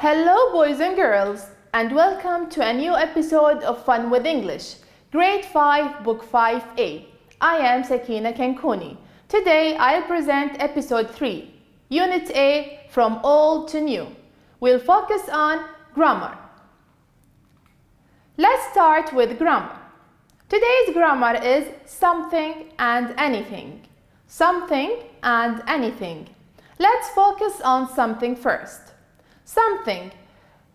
Hello boys and girls, and welcome to a new episode of Fun with English, Grade 5, Book 5A. I am Sakina Kankuni. Today I'll present Episode 3, Unit A, From Old to New. We'll focus on grammar. Let's start with grammar. Today's grammar is something and anything. Something and anything. Let's focus on something first. Something.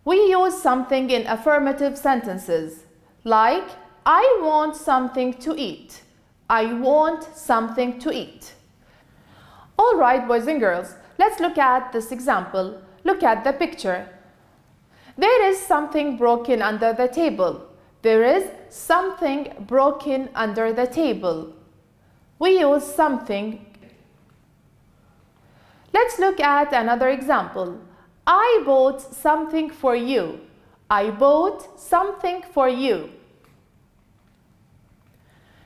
We use something in affirmative sentences, like I want something to eat. I want something to eat. All right, boys and girls, let's look at this example. Look at the picture. There is something broken under the table. There is something broken under the table. We use something. Let's look at another example. I bought something for you. I bought something for you.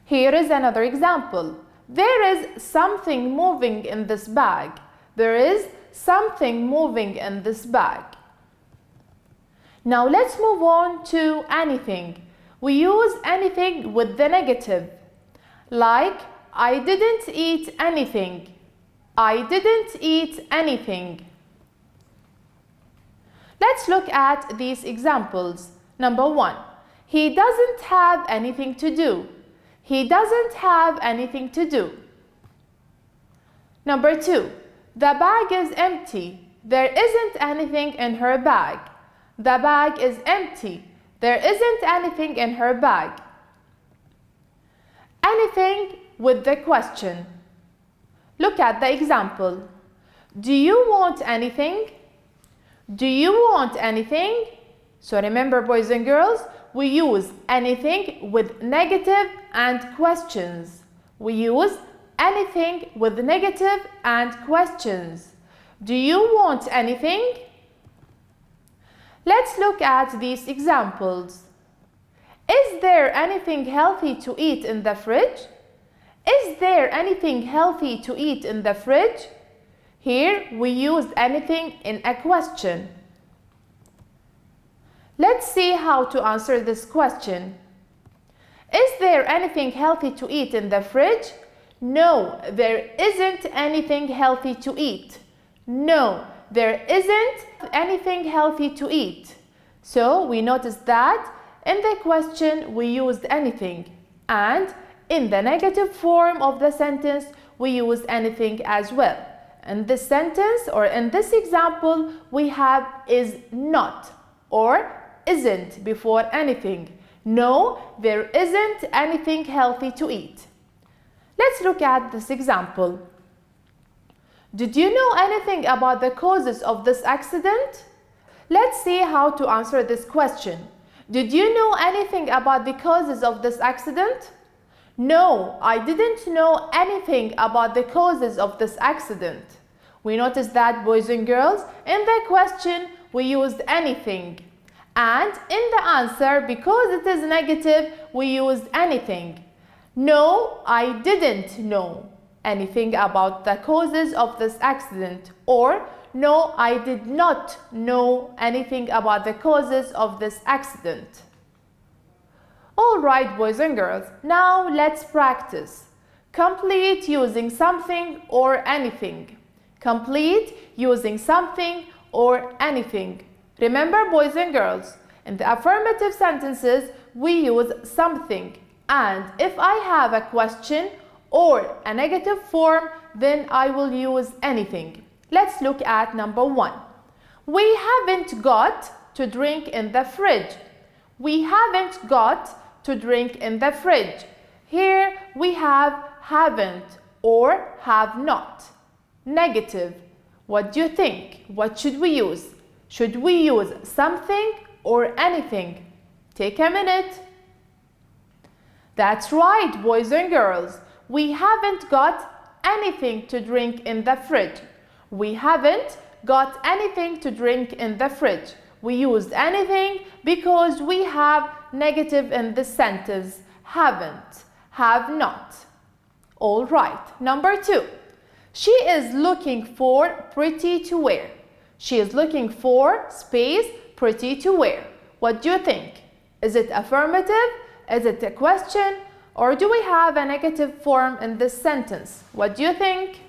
Here is another example. There is something moving in this bag. There is something moving in this bag. Now let's move on to anything. We use anything with the negative. Like, I didn't eat anything. I didn't eat anything. Let's look at these examples. Number 1. He doesn't have anything to do. He doesn't have anything to do. Number 2. The bag is empty. There isn't anything in her bag. The bag is empty. There isn't anything in her bag. Anything with the question. Look at the example. Do you want anything? Do you want anything? So remember, boys and girls, we use anything with negative and questions. We use anything with negative and questions. Do you want anything? Let's look at these examples. Is there anything healthy to eat in the fridge? Is there anything healthy to eat in the fridge? Here we used anything in a question. Let's see how to answer this question. Is there anything healthy to eat in the fridge? No, there isn't anything healthy to eat. No, there isn't anything healthy to eat. So we noticed that in the question we used anything, and in the negative form of the sentence we used anything as well. In this sentence or in this example we have is not or isn't before anything. No, there isn't anything healthy to eat. Let's look at this example. Did you know anything about the causes of this accident? Let's see how to answer this question. Did you know anything about the causes of this accident? No, I didn't know anything about the causes of this accident. We noticed that, boys and girls, in the question we used anything. And in the answer, because it is negative, we used anything. No, I didn't know anything about the causes of this accident. Or, no, I did not know anything about the causes of this accident. Alright, boys and girls, now let's practice. Complete using something or anything. Complete using something or anything. Remember, boys and girls, in the affirmative sentences we use something, and if I have a question or a negative form, then I will use anything. Let's look at number 1. We haven't got to drink in the fridge. We haven't got to drink in the fridge. Here we have haven't or have not. Negative. What do you think? What should we use? Should we use something or anything? Take a minute. That's right, boys and girls. We haven't got anything to drink in the fridge. We haven't got anything to drink in the fridge. We used anything because we have negative in this sentence. Haven't, have not. All right, number 2. She is looking for pretty to wear. She is looking for space pretty to wear. What do you think? Is it affirmative? Is it a question? Or do we have a negative form in this sentence? What do you think?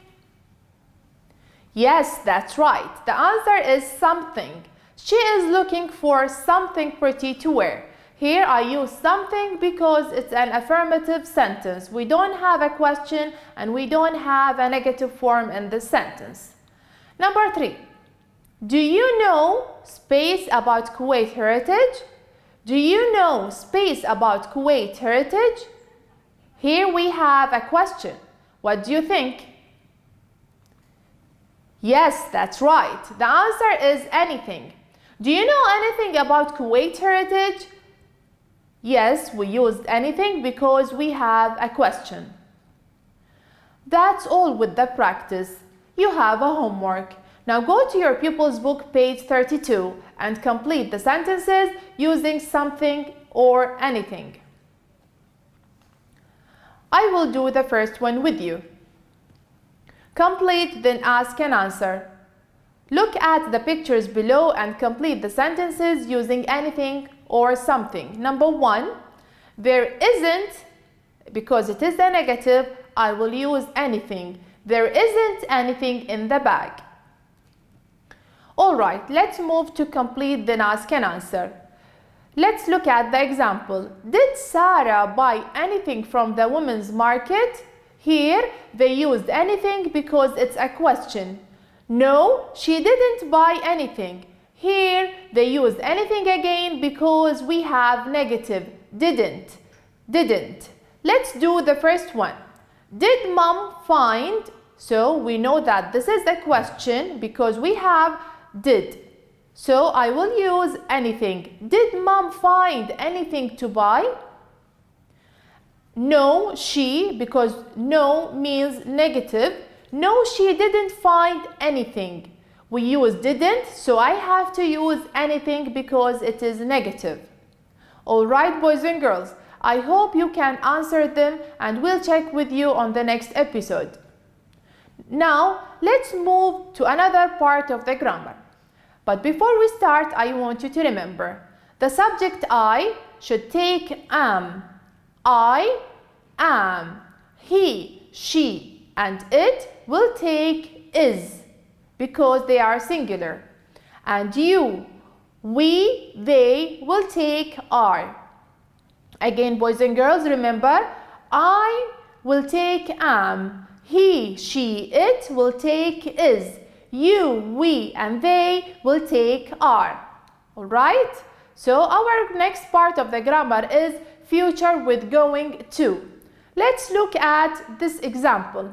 Yes, that's right. The answer is something. She is looking for something pretty to wear. Here I use something because it's an affirmative sentence. We don't have a question and we don't have a negative form in this sentence. Number 3. Do you know space about Kuwait heritage? Do you know space about Kuwait heritage? Here we have a question. What do you think? Yes, that's right. The answer is anything. Do you know anything about Kuwait heritage? Yes, we used anything because we have a question. That's all with the practice. You have a homework. Now go to your pupils book page 32 and complete the sentences using something or anything. I will do the first one with you. Complete, then ask and answer. Look at the pictures below and complete the sentences using anything or something. Number 1, there isn't, because it is a negative, I will use anything. There isn't anything in the bag. Alright, let's move to complete, then ask and answer. Let's look at the example. Did Sarah buy anything from the women's market? Here, they used anything because it's a question. No, she didn't buy anything. Here, they used anything again because we have negative. Didn't. Let's do the first one. Did mom find? So we know that this is a question because we have did. So I will use anything. Did mom find anything to buy? No, she, because no means negative. No, she didn't find anything. We use didn't, so I have to use anything because it is negative. Alright, boys and girls, I hope you can answer them and we'll check with you on the next episode. Now, let's move to another part of the grammar. But before we start, I want you to remember, the subject I should take am. I am. He, she, and it will take is because they are singular. And you, we, they will take are. Again, boys and girls, remember, I will take am. He, she, it will take is. You, we, and they will take are. Alright? So our next part of the grammar is future with going to. Let's look at this example.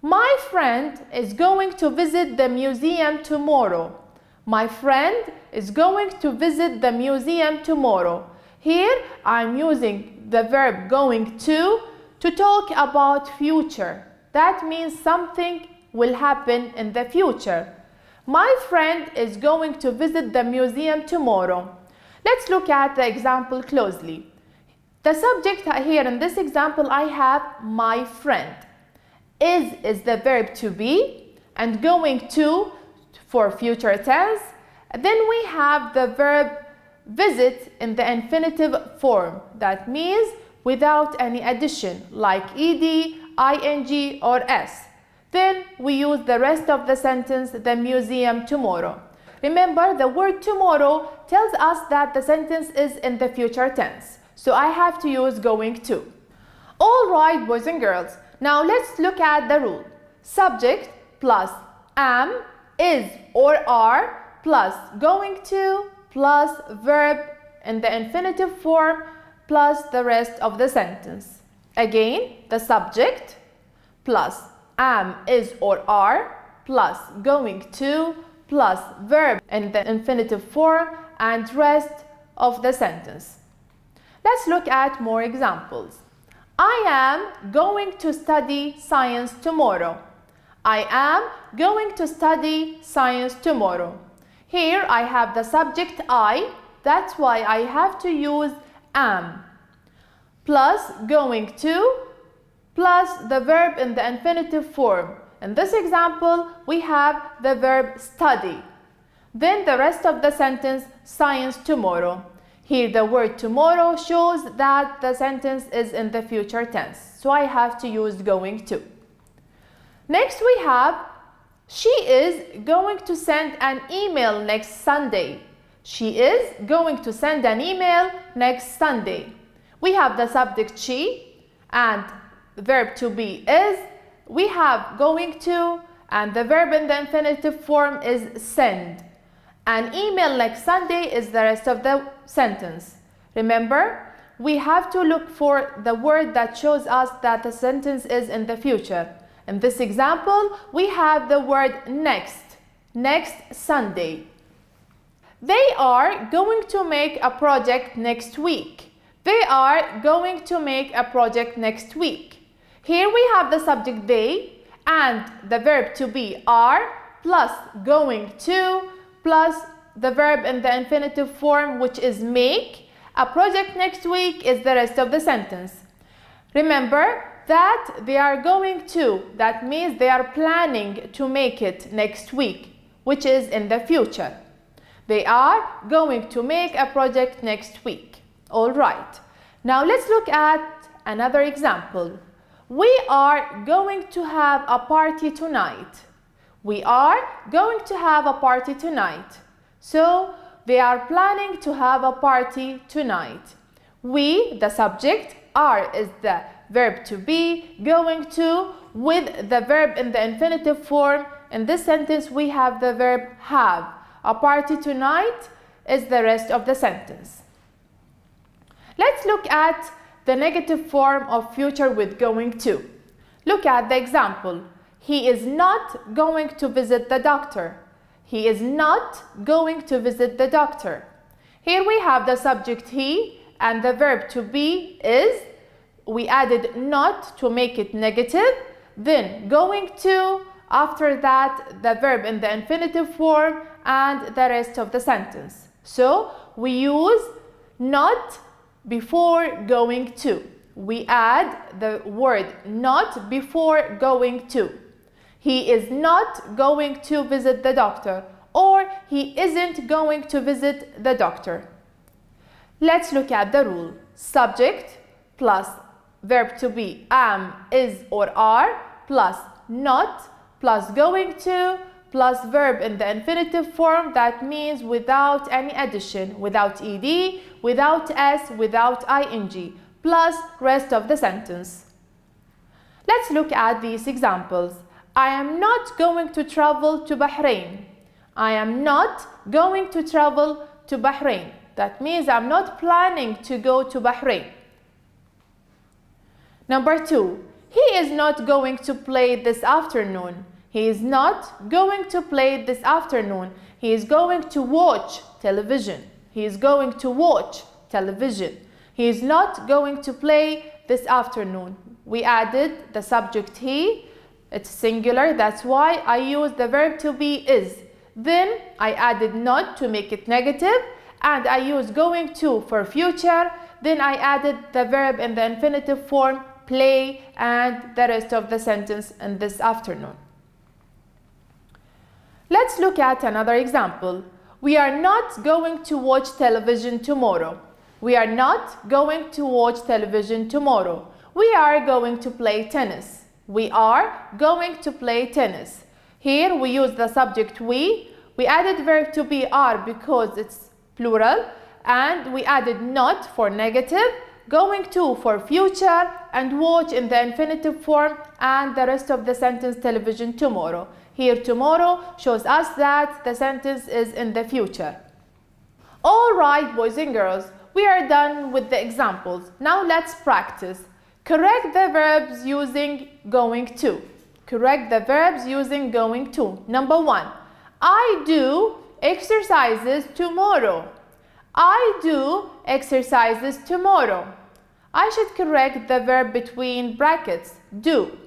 My friend is going to visit the museum tomorrow. My friend is going to visit the museum tomorrow. Here I'm using the verb going to talk about future. That means something will happen in the future. My friend is going to visit the museum tomorrow. Let's look at the example closely. The subject here in this example, I have my friend. Is the verb to be, and going to for future tense. Then we have the verb visit in the infinitive form. That means without any addition, like ed, ing, or s. Then we use the rest of the sentence, the museum tomorrow. Remember, the word tomorrow tells us that the sentence is in the future tense. So I have to use going to. Alright, boys and girls. Now let's look at the rule. Subject plus am, is, or are plus going to plus verb in the infinitive form plus the rest of the sentence. Again, the subject plus am, is, or are plus going to plus verb in the infinitive form and rest of the sentence. Let's look at more examples. I am going to study science tomorrow. I am going to study science tomorrow. Here I have the subject I, that's why I have to use am, plus going to, plus the verb in the infinitive form. In this example, we have the verb study. Then the rest of the sentence, science tomorrow. Here the word tomorrow shows that the sentence is in the future tense, so I have to use going to. Next we have, she is going to send an email next Sunday. She is going to send an email next Sunday. We have the subject she and the verb to be is. We have going to and the verb in the infinitive form is send. An email next Sunday is the rest of the sentence. Remember, we have to look for the word that shows us that the sentence is in the future. In this example, we have the word next Sunday. They are going to make a project next week. They are going to make a project next week. Here we have the subject they and the verb to be are plus going to plus the verb in the infinitive form, which is make. A project next week is the rest of the sentence. Remember that they are going to, that means they are planning to make it next week, which is in the future. They are going to make a project next week. All right. Now let's look at another example. We are going to have a party tonight. We are going to have a party tonight. So they are planning to have a party tonight. We, the subject, are is the verb to be, going to with the verb in the infinitive form. In this sentence we have the verb have. A party tonight is the rest of the sentence. Let's look at the negative form of future with going to. Look at the example. He is not going to visit the doctor. He is not going to visit the doctor. Here we have the subject he and the verb to be is. We added not to make it negative. Then going to, after that the verb in the infinitive form and the rest of the sentence. So we use not before going to. We add the word not before going to. He is not going to visit the doctor, or he isn't going to visit the doctor. Let's look at the rule. Subject plus verb to be am, is or are plus not plus going to plus verb in the infinitive form, that means without any addition, without ed, without s, without ing, plus rest of the sentence. Let's look at these examples. I am not going to travel to Bahrain. I am not going to travel to Bahrain. That means I'm not planning to go to Bahrain. Number 2. He is not going to play this afternoon. He is not going to play this afternoon. He is going to watch television. He is going to watch television. He is not going to play this afternoon. We added the subject he. It's singular, that's why I use the verb to be is. Then I added not to make it negative, and I used going to for future. Then I added the verb in the infinitive form, play, and the rest of the sentence in this afternoon. Let's look at another example. We are not going to watch television tomorrow. We are not going to watch television tomorrow. We are going to play tennis. We are going to play tennis. Here we use the subject we. We added verb to be are because it's plural, and we added not for negative, going to for future, and watch in the infinitive form, and the rest of the sentence television tomorrow. Here tomorrow shows us that the sentence is in the future. All right, boys and girls, we are done with the examples. Now let's practice. Correct the verbs using going to. Correct the verbs using going to. Number 1. I do exercises tomorrow. I do exercises tomorrow. I should correct the verb between brackets, do.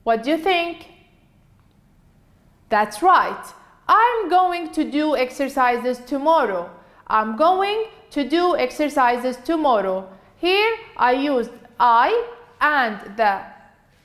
What do you think? That's right. I'm going to do exercises tomorrow. I'm going to do exercises tomorrow. Here I used I and the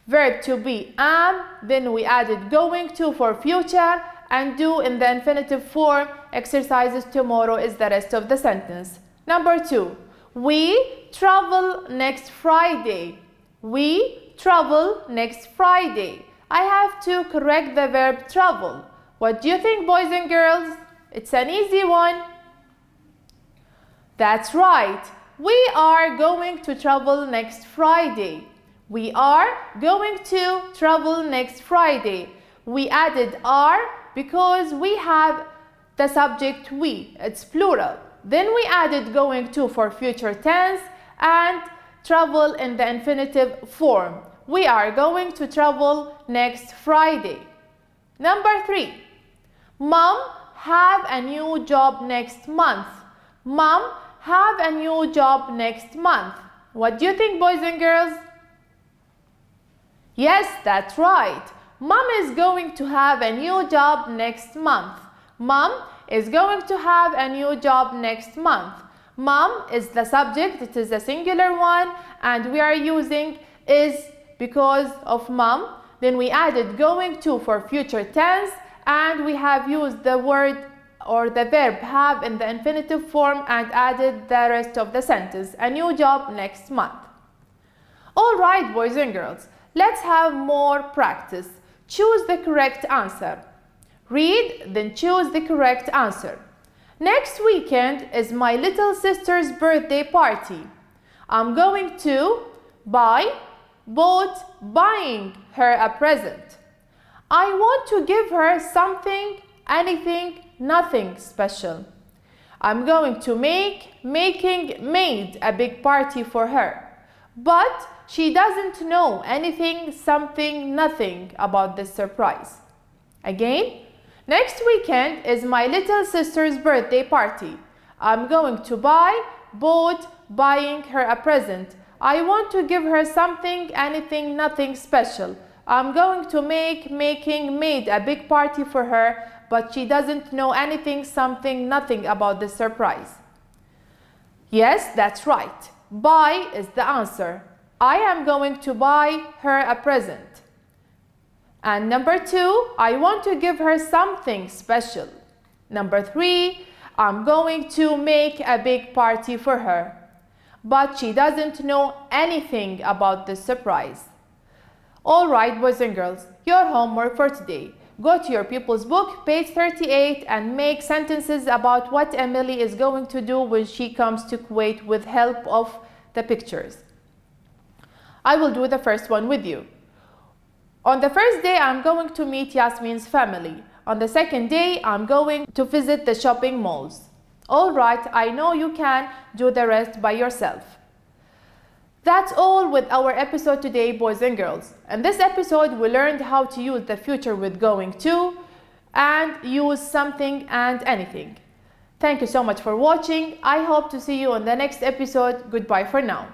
verb to be am, then we added going to for future and do in the infinitive form exercises tomorrow is the rest of the sentence. Number 2. We travel next Friday. We travel next Friday. I have to correct the verb travel. What do you think, boys and girls? It's an easy one. That's right. We are going to travel next Friday. We are going to travel next Friday. We added are because we have the subject we. It's plural. Then we added going to for future tense and travel in the infinitive form. We are going to travel next Friday. Number 3. Mom have a new job next month. Mom have a new job next month. What do you think, boys and girls? Yes, that's right. Mom is going to have a new job next month. Mom is going to have a new job next month. Mom is the subject, it is a singular one, and we are using is because of mom. Then we added going to for future tense, and we have used the word or the verb have in the infinitive form and added the rest of the sentence. A new job next month. All right, boys and girls, let's have more practice. Choose the correct answer. Read, then choose the correct answer. Next weekend is my little sister's birthday party. I'm going to buying her a present. I want to give her something, anything, nothing special. I'm going to made a big party for her. But she doesn't know anything, something, nothing about this surprise. Again, next weekend is my little sister's birthday party. I'm going to buying her a present. I want to give her something, anything, nothing special. I'm going to made a big party for her, but she doesn't know anything, something, nothing about the surprise. Yes, that's right. Buy is the answer. I am going to buy her a present. And number 2, I want to give her something special. Number 3, I'm going to make a big party for her. But she doesn't know anything about the surprise. All right, boys and girls, your homework for today. Go to your pupil's book, page 38, and make sentences about what Emily is going to do when she comes to Kuwait with help of the pictures. I will do the first one with you. On the first day, I'm going to meet Yasmin's family. On the second day, I'm going to visit the shopping malls. All right, I know you can do the rest by yourself. That's all with our episode today, boys and girls. In this episode, we learned how to use the future with going to and use something and anything. Thank you so much for watching. I hope to see you on the next episode. Goodbye for now.